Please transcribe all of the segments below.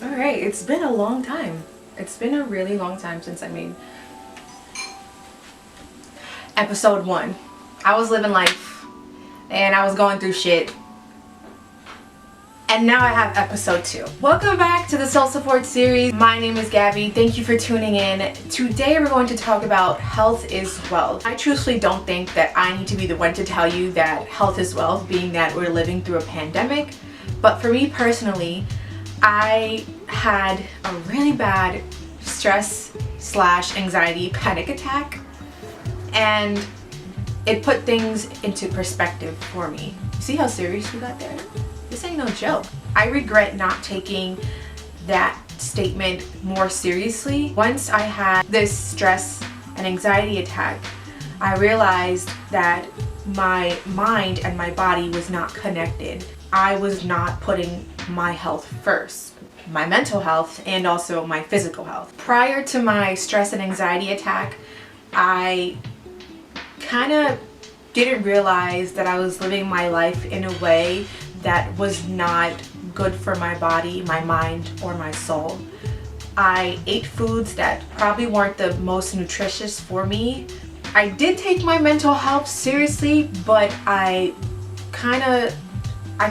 Alright, it's been a long time. It's been a really long time since I made episode 1. I was living life and I was going through shit. And now I have episode 2. Welcome back to the Soul Support series. My name is Gabby. Thank you for tuning in. Today we're going to talk about health is wealth. I truthfully don't think that I need to be the one to tell you that health is wealth, being that we're living through a pandemic. But for me personally, I had a really bad stress/anxiety panic attack, and it put things into perspective for me. See how serious we got there? This ain't no joke. I regret not taking that statement more seriously. Once I had this stress and anxiety attack, I realized that my mind and my body was not connected. I was not putting my health first, my mental health and also my physical health. Prior to my stress and anxiety attack, I kind of didn't realize that I was living my life in a way that was not good for my body, my mind, or my soul. I ate foods that probably weren't the most nutritious for me. I did take my mental health seriously, but I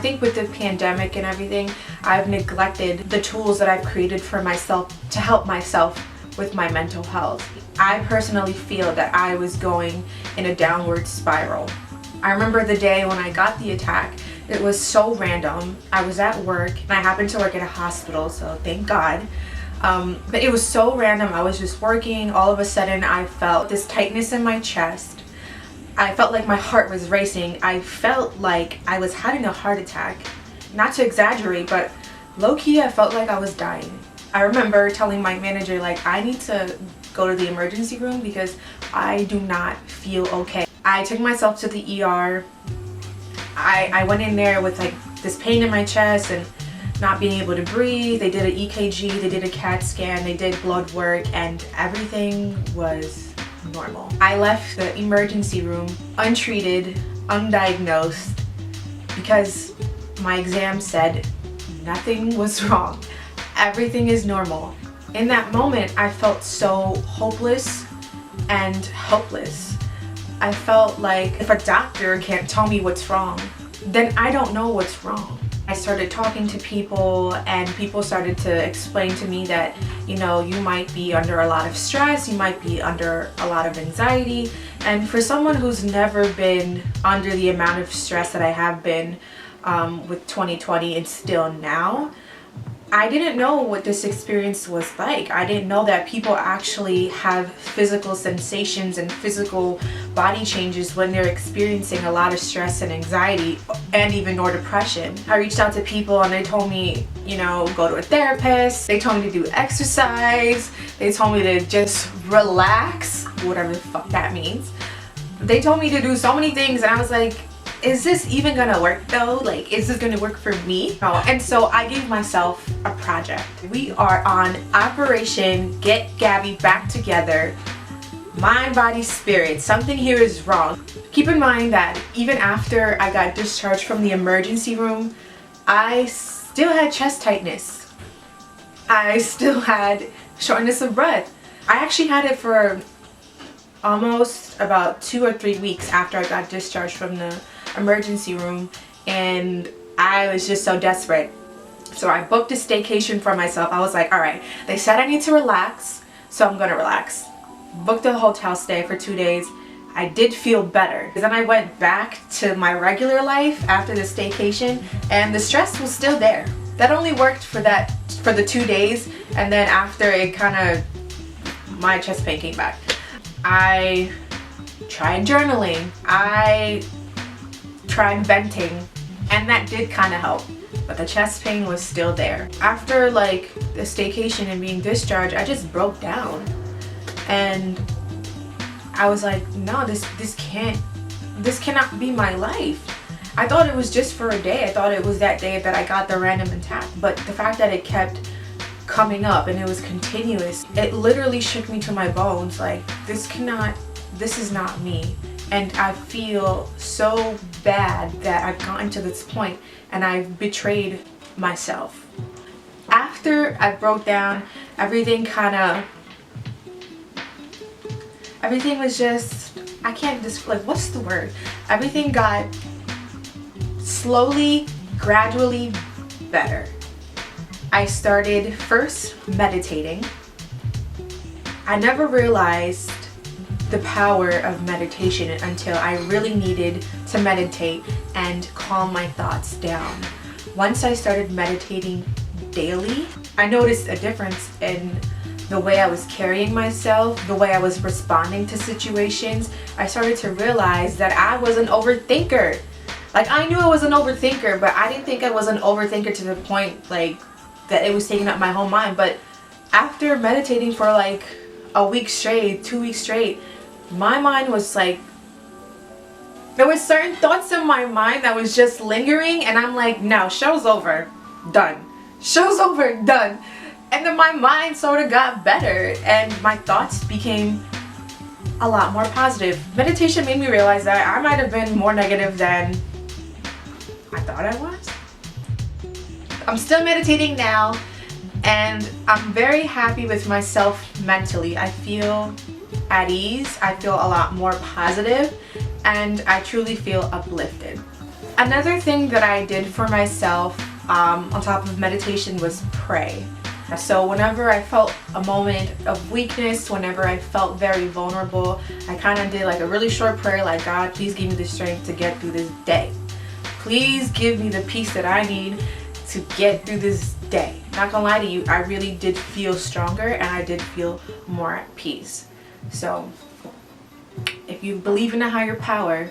think with the pandemic and everything, I've neglected the tools that I've created for myself to help myself with my mental health. I personally feel that I was going in a downward spiral. I remember the day when I got the attack. It was so random. I was at work, and I happened to work at a hospital, so thank God. But it was so random. I was just working. All of a sudden, I felt this tightness in my chest. I felt like my heart was racing. I felt like I was having a heart attack. Not to exaggerate, but low-key, I felt like I was dying. I remember telling my manager, like, I need to go to the emergency room because I do not feel okay. I took myself to the ER. I went in there with like this pain in my chest and not being able to breathe. They did an EKG, they did a CAT scan, they did blood work, and everything was normal. I left the emergency room untreated, undiagnosed, because my exam said nothing was wrong. Everything is normal. In that moment, I felt so hopeless and helpless. I felt like if a doctor can't tell me what's wrong, then I don't know what's wrong. I started talking to people, and people started to explain to me that, you know, you might be under a lot of stress, you might be under a lot of anxiety. And for someone who's never been under the amount of stress that I have been with 2020 and still now, I didn't know what this experience was like. I didn't know that people actually have physical sensations and physical body changes when they're experiencing a lot of stress and anxiety and even or depression. I reached out to people and they told me, you know, go to a therapist. They told me to do exercise. They told me to just relax, whatever the fuck that means. They told me to do so many things, and I was like, is this even gonna work though? Like, is this gonna work for me? Oh, and so I gave myself a project. We are on Operation Get Gabby Back Together. Mind, body, spirit. Something here is wrong. Keep in mind that even after I got discharged from the emergency room, I still had chest tightness. I still had shortness of breath. I actually had it for almost about 2 or 3 weeks after I got discharged from the emergency room, and I was just so desperate. So I booked a staycation for myself. I was like, all right, they said I need to relax, so I'm gonna relax. Booked a hotel stay for 2 days. I did feel better. Then I went back to my regular life after the staycation, and the stress was still there. That only worked for the 2 days, and then after it my chest pain came back. I tried journaling. I tried venting, and that did kind of help, but the chest pain was still there. After like the staycation and being discharged, I just broke down, and I was like, no, this cannot be my life. I thought it was just for a day. I thought it was that day that I got the random attack, but the fact that it kept coming up and it was continuous, it literally shook me to my bones. Like, this is not me. And I feel so bad that I've gotten to this point and I've betrayed myself. After after I broke down, everything was just, I can't just, like, what's the word? Everything got slowly, gradually better. I started first meditating. I never realized the power of meditation until I really needed to meditate and calm my thoughts down. Once I started meditating daily, I noticed a difference in the way I was carrying myself, the way I was responding to situations. I started to realize that I was an overthinker. Like, I knew I was an overthinker, but I didn't think I was an overthinker to the point like that it was taking up my whole mind. But after meditating for like a week straight, 2 weeks straight, my mind was like, there was certain thoughts in my mind that was just lingering, and I'm like, no, show's over, done. Show's over, done. And then my mind sort of got better and my thoughts became a lot more positive. Meditation made me realize that I might have been more negative than I thought I was. I'm still meditating now, and I'm very happy with myself mentally. I feel at ease, I feel a lot more positive, and I truly feel uplifted. Another thing that I did for myself on top of meditation was pray. So whenever I felt a moment of weakness, whenever I felt very vulnerable, I kind of did like a really short prayer, like, God, please give me the strength to get through this day. Please give me the peace that I need to get through this day. Not gonna lie to you, I really did feel stronger and I did feel more at peace. So if you believe in a higher power,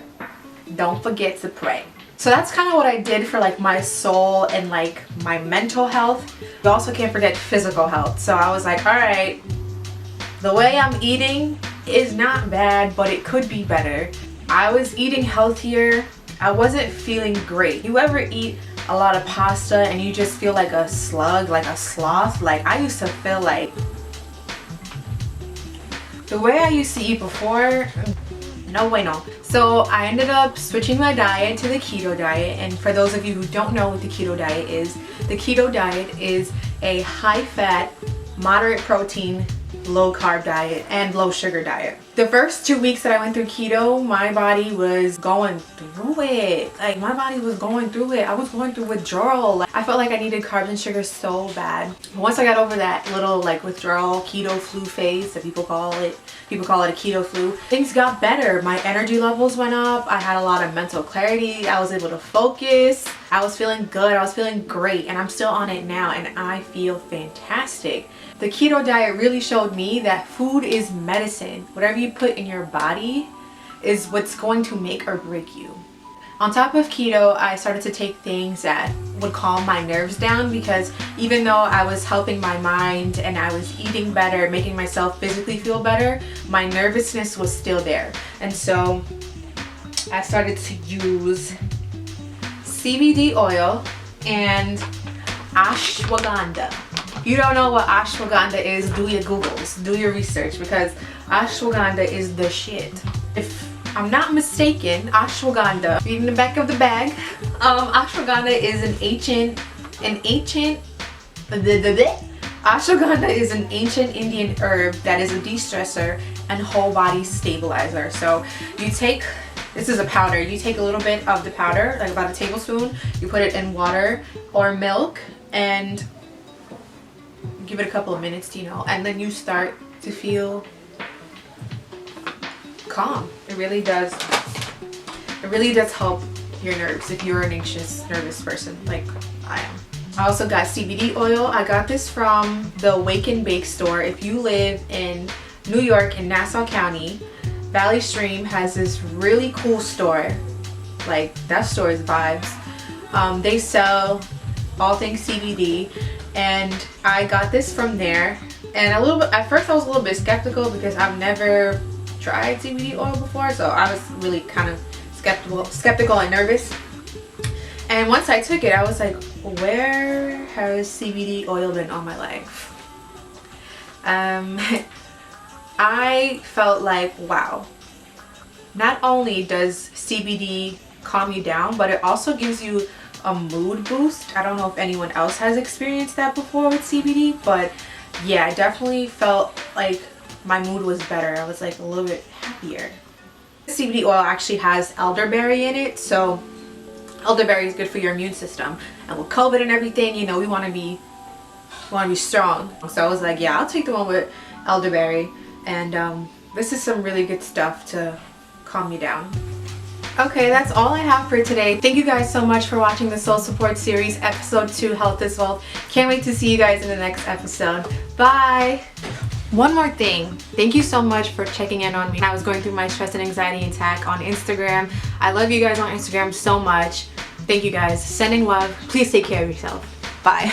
don't forget to pray. So that's kind of what I did for like my soul and like my mental health. You also can't forget physical health. So I was like, all right, the way I'm eating is not bad, but it could be better. I was eating healthier. I wasn't feeling great. You ever eat a lot of pasta and you just feel like a slug, like a sloth? Like, I used to feel like, the way I used to eat before, no way, no. So I ended up switching my diet to the keto diet. And for those of you who don't know what the keto diet is, the keto diet is a high fat, moderate protein, low carb diet and low sugar diet. The first 2 weeks that I went through keto, my body was going through it. Like, my body was going through it. I was going through withdrawal. Like, I felt like I needed carbs and sugar so bad. Once I got over that little like withdrawal keto flu phase that people call it a keto flu, things got better. My energy levels went up. I had a lot of mental clarity. I was able to focus. I was feeling good. I was feeling great, and I'm still on it now, and I feel fantastic. The keto diet really showed me that food is medicine. Whatever you put in your body is what's going to make or break you. On top of keto, I started to take things that would calm my nerves down, because even though I was helping my mind and I was eating better, making myself physically feel better, my nervousness was still there. And so I started to use CBD oil and ashwaganda. If you don't know what ashwaganda is, do your Googles, do your research, because ashwaganda is the shit. If I'm not mistaken, ashwaganda, reading the back of the bag, ashwaganda is ashwaganda is an ancient Indian herb that is a de-stressor and whole body stabilizer. So you take, this is a powder, you take a little bit of the powder, like about a tablespoon, you put it in water or milk and give it a couple of minutes, you know, and then you start to feel calm. It really does help your nerves if you're an anxious, nervous person like I am. I also got CBD oil. I got this from the Wake and Bake store. If you live in New York in Nassau County, Valley Stream has this really cool store. Like, that store is vibes. They sell all things CBD, and I got this from there. And a little bit, at first I was a little bit skeptical because I've never tried CBD oil before, so I was really kind of skeptical and nervous. And once I took it, I was like, where has CBD oil been all my life? I felt like, wow, not only does CBD calm you down, but it also gives you a mood boost. I don't know if anyone else has experienced that before with CBD, but yeah, I definitely felt like my mood was better. I was like a little bit happier. CBD oil actually has elderberry in it, so elderberry is good for your immune system. And with COVID and everything, you know, we want to be strong. So I was like, yeah, I'll take the one with elderberry. And this is some really good stuff to calm me down. Okay, that's all I have for today. Thank you guys so much for watching the Soul Support series, episode 2, Health is Wealth. Can't wait to see you guys in the next episode. Bye! One more thing. Thank you so much for checking in on me. I was going through my stress and anxiety attack on Instagram. I love you guys on Instagram so much. Thank you guys. Sending love. Please take care of yourself. Bye.